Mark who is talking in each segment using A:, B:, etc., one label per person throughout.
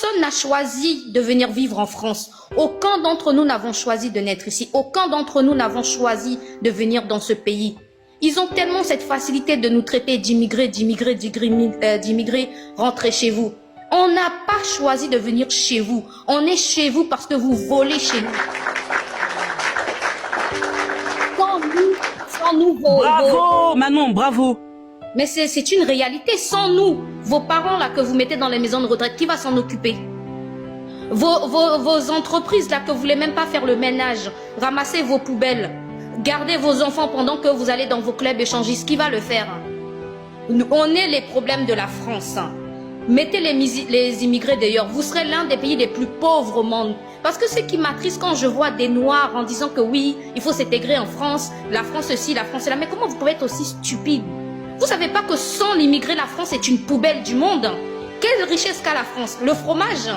A: Personne n'a choisi de venir vivre en France. Aucun d'entre nous n'avons choisi de naître ici. Aucun d'entre nous n'avons choisi de venir dans ce pays. Ils ont tellement cette facilité de nous traiter d'immigrés, rentrez chez vous. On n'a pas choisi de venir chez vous. On est chez vous parce que vous volez chez nous. Sans nous,
B: bravo, Manon, bravo.
A: Mais c'est une réalité. Sans nous, vos parents là que vous mettez dans les maisons de retraite, qui va s'en occuper? Vos entreprises là que vous voulez même pas faire le ménage, ramasser vos poubelles, garder vos enfants pendant que vous allez dans vos clubs échangistes, qui va le faire? On est les problèmes de la France. Mettez les immigrés d'ailleurs. Vous serez l'un des pays les plus pauvres au monde. Parce que ce qui m'attriste quand je vois des Noirs en disant que oui, il faut s'intégrer en France, la France ceci, la France cela. Mais comment vous pouvez être aussi stupide? Vous savez pas que sans l'immigré, la France est une poubelle du monde? Quelle richesse qu'a la France? Le fromage,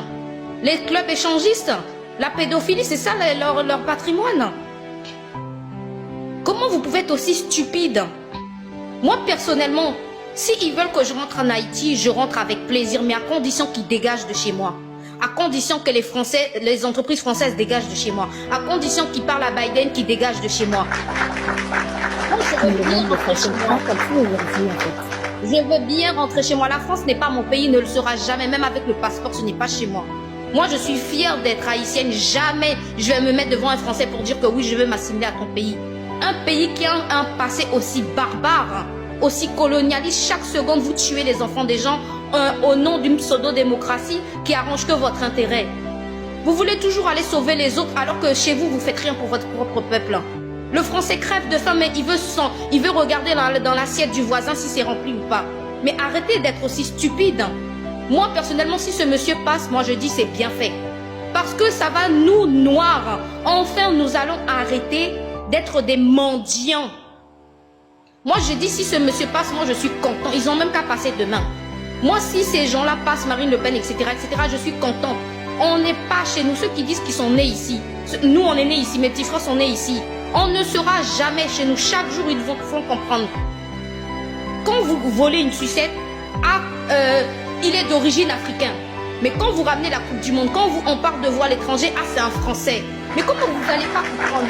A: les clubs échangistes, la pédophilie, c'est ça leur patrimoine. Comment vous pouvez être aussi stupide? Moi personnellement, s'ils veulent que je rentre en Haïti, je rentre avec plaisir, mais à condition qu'ils dégagent de chez moi. À condition que les entreprises françaises dégagent de chez moi. À condition qu'ils parlent à Biden, qu'ils dégagent de chez moi. Je veux bien rentrer chez moi. La France n'est pas mon pays, ne le sera jamais. Même avec le passeport, ce n'est pas chez moi. Moi, je suis fière d'être haïtienne. Jamais je vais me mettre devant un Français pour dire que oui, je veux m'assimiler à ton pays. Un pays qui a un passé aussi barbare, aussi colonialiste. Chaque seconde, vous tuez les enfants des gens au nom d'une pseudo-démocratie qui arrange que votre intérêt. Vous voulez toujours aller sauver les autres alors que chez vous, vous faites rien pour votre propre peuple. Le Français crève de faim, mais il veut regarder dans l'assiette du voisin si c'est rempli ou pas. Mais arrêtez d'être aussi stupide. Moi, personnellement, si ce monsieur passe, moi je dis c'est bien fait. Parce que ça va nous, Noirs, enfin nous allons arrêter d'être des mendiants. Moi je dis si ce monsieur passe, moi je suis content. Ils ont même qu'à passer demain. Moi si ces gens-là passent, Marine Le Pen, etc., je suis contente. On n'est pas chez nous, ceux qui disent qu'ils sont nés ici. Nous on est nés ici, mes petits frères sont nés ici. On ne sera jamais chez nous. Chaque jour, ils vous font comprendre. Quand vous volez une sucette, il est d'origine africaine. Mais quand vous ramenez la Coupe du Monde, quand on parle de voir l'étranger, c'est un Français. Mais comment vous n'allez pas comprendre?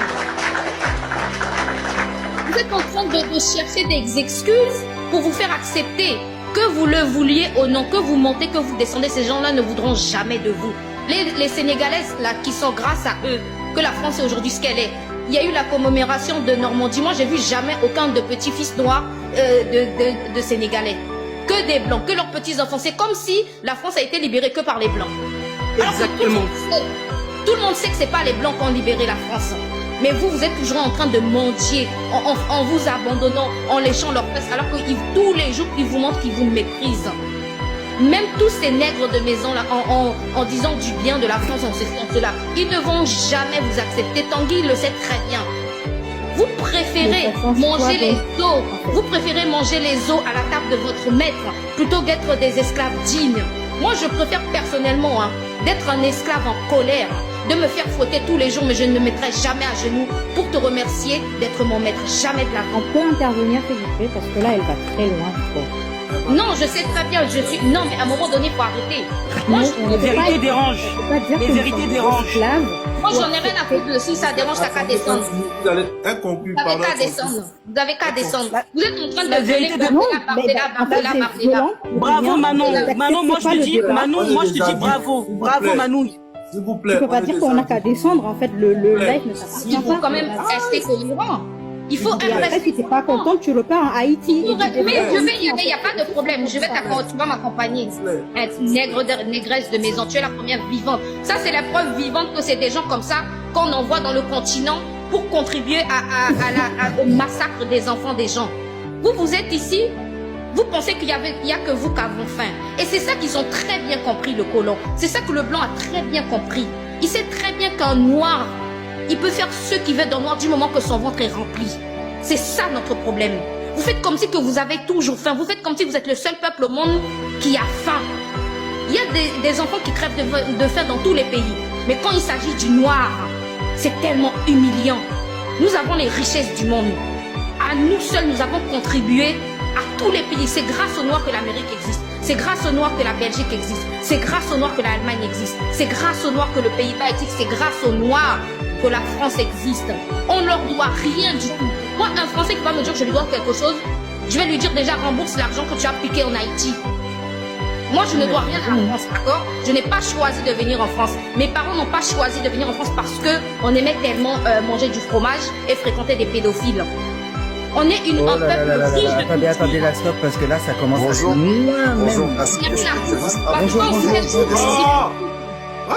A: Vous êtes en train de chercher des excuses pour vous faire accepter. Que vous le vouliez ou non, que vous montez, que vous descendez, ces gens-là ne voudront jamais de vous. Les Sénégalaises, là, qui sont grâce à eux, que la France est aujourd'hui ce qu'elle est. Il y a eu la commémoration de Normandie. Moi, j'ai vu jamais aucun de petits-fils noirs de Sénégalais. Que des Blancs, que leurs petits-enfants. C'est comme si la France a été libérée que par les Blancs.
B: Exactement.
A: Tout le monde sait que c'est pas les Blancs qui ont libéré la France. Mais vous êtes toujours en train de mentir, en vous abandonnant, en léchant leurs fesses, alors que tous les jours, ils vous montrent qu'ils vous méprisent. Même tous ces nègres de maison là, en disant du bien de la France, en ceci, en cela, ils ne vont jamais vous accepter. Tanguy le sait très bien. Vous préférez manger les os. Vous préférez manger les os à la table de votre maître plutôt qu'être des esclaves dignes. Moi, je préfère personnellement d'être un esclave en colère, de me faire fouetter tous les jours, mais je ne me mettrai jamais à genoux pour te remercier d'être mon maître. Jamais de la vie.
C: On peut intervenir, s'il vous plaît, parce que là, elle va très loin.
A: Non, je sais très bien, je suis... Non, mais à un moment donné, il faut arrêter. Moi,
B: les vérités dérangent. Les vérités dérangent.
A: Moi, j'en ai rien à foutre. Si ça dérange, t'as qu'à descendre.
D: Vous allez inconclu
A: Vous avez qu'à descendre. Vous avez qu'à descendre. Vous êtes en train de violer, parler là.
B: Bravo, Manon. Manon, moi, je te dis, bravo. Bravo, Manon.
D: S'il vous plaît.
C: Tu peux pas dire qu'on n'a qu'à descendre, en fait, le live ne s'appartient pas.
A: Il faut quand même rester cohérent. Il faut
C: et après, si t'es pas content, tu repars en Haïti.
A: Mais je vais y aller, il n'y a pas de problème. Je vais tu vas m'accompagner. Négresse de maison, tu es la première vivante. Ça, c'est la preuve vivante que c'est des gens comme ça qu'on envoie dans le continent pour contribuer au massacre des enfants des gens. Vous êtes ici, vous pensez qu'il y a que vous qui avons faim. Et c'est ça qu'ils ont très bien compris, le colon. C'est ça que le blanc a très bien compris. Il sait très bien qu'un noir, il peut faire ce qu'il veut dans le noir du moment que son ventre est rempli. C'est ça notre problème. Vous faites comme si que vous avez toujours faim. Vous faites comme si vous êtes le seul peuple au monde qui a faim. Il y a des enfants qui crèvent de faim dans tous les pays. Mais quand il s'agit du noir, c'est tellement humiliant. Nous avons les richesses du monde. À nous seuls, nous avons contribué à tous les pays. C'est grâce aux Noirs que l'Amérique existe. C'est grâce aux Noirs que la Belgique existe. C'est grâce aux Noirs que l'Allemagne existe. C'est grâce aux Noirs que le Pays-Bas existe. C'est grâce aux Noirs que la France existe. On leur doit rien du tout. Moi, un Français qui va me dire que je lui dois quelque chose, je vais lui dire déjà rembourse l'argent que tu as piqué en Haïti. Moi, je ne dois rien à la France, d'accord? Je n'ai pas choisi de venir en France. Mes parents n'ont pas choisi de venir en France parce que on aimait tellement manger du fromage et fréquenter des pédophiles. On est un peuple riche de
E: Attendez, la stop, parce que là, ça commence
F: Bonjour.
E: à être loin
F: Bonjour,
E: même.
F: merci.
E: Bonjour.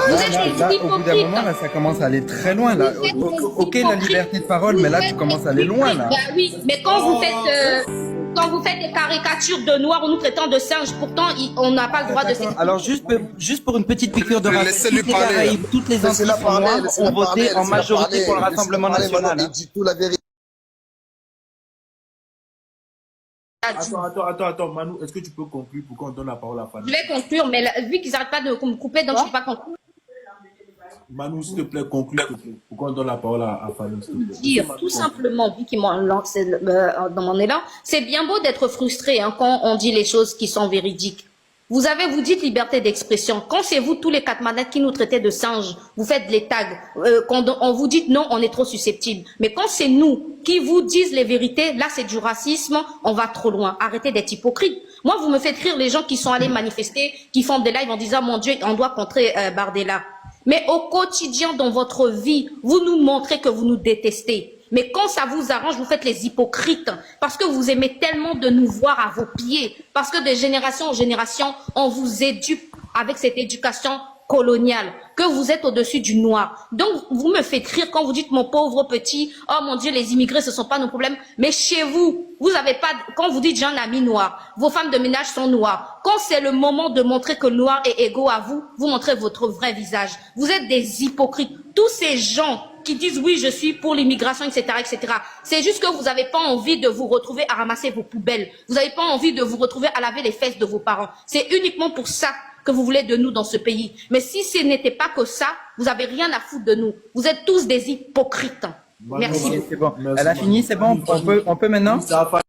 A: Vous êtes
E: Là, au bout d'un moment, là, ça commence à aller très loin. Là. Ok, la liberté de parole, mais là, tu commences à aller loin. Là.
A: Bah oui, mais quand vous faites des caricatures de noirs en nous traitant de singes, pourtant on n'a pas le droit de s'exprimer.
E: Alors juste pour une petite piqûre de rappel,
F: Laissez-lui
E: toutes les
F: parler.
E: Caraïbes, toutes les Antilles sont noires ont voté en majorité pour le Rassemblement national.
F: Il dit tout la vérité.
D: Attends, Manu, est-ce que tu peux conclure pour qu'on donne la parole à Fanny?
A: Je vais conclure, mais vu qu'ils n'arrêtent pas de me couper, donc je ne peux pas conclure.
D: Manu, s'il te plaît, conclue, s'il te plaît, pour qu'on donne la parole à Fanny, s'il te plaît.
A: Dire tout simplement, vu qu'ils m'ont lancé dans mon élan, c'est bien beau d'être frustré hein, quand on dit les choses qui sont véridiques. Vous dites liberté d'expression. Quand c'est vous, tous les quatre manettes qui nous traitaient de singes, vous faites les tags. Quand on vous dit non, on est trop susceptible. Mais quand c'est nous qui vous disent les vérités, là c'est du racisme, on va trop loin. Arrêtez d'être hypocrite. Moi, vous me faites rire les gens qui sont allés manifester, qui font des lives en disant mon Dieu, on doit contrer Bardella. Mais au quotidien, dans votre vie, vous nous montrez que vous nous détestez. Mais quand ça vous arrange, vous faites les hypocrites parce que vous aimez tellement de nous voir à vos pieds. Parce que de génération en génération, on vous éduque avec cette éducation coloniale, que vous êtes au-dessus du noir. Donc, vous me faites rire quand vous dites mon pauvre petit, oh mon Dieu, les immigrés, ce sont pas nos problèmes. Mais chez vous, vous avez pas, quand vous dites j'ai un ami noir, vos femmes de ménage sont noires. Quand c'est le moment de montrer que le noir est égaux à vous, vous montrez votre vrai visage. Vous êtes des hypocrites. Tous ces gens qui disent oui, je suis pour l'immigration, etc., etc. C'est juste que vous n'avez pas envie de vous retrouver à ramasser vos poubelles. Vous n'avez pas envie de vous retrouver à laver les fesses de vos parents. C'est uniquement pour ça que vous voulez de nous dans ce pays. Mais si ce n'était pas que ça, vous n'avez rien à foutre de nous. Vous êtes tous des hypocrites. Merci.
E: C'est bon. Elle a fini, c'est bon. On peut maintenant.
D: Ça va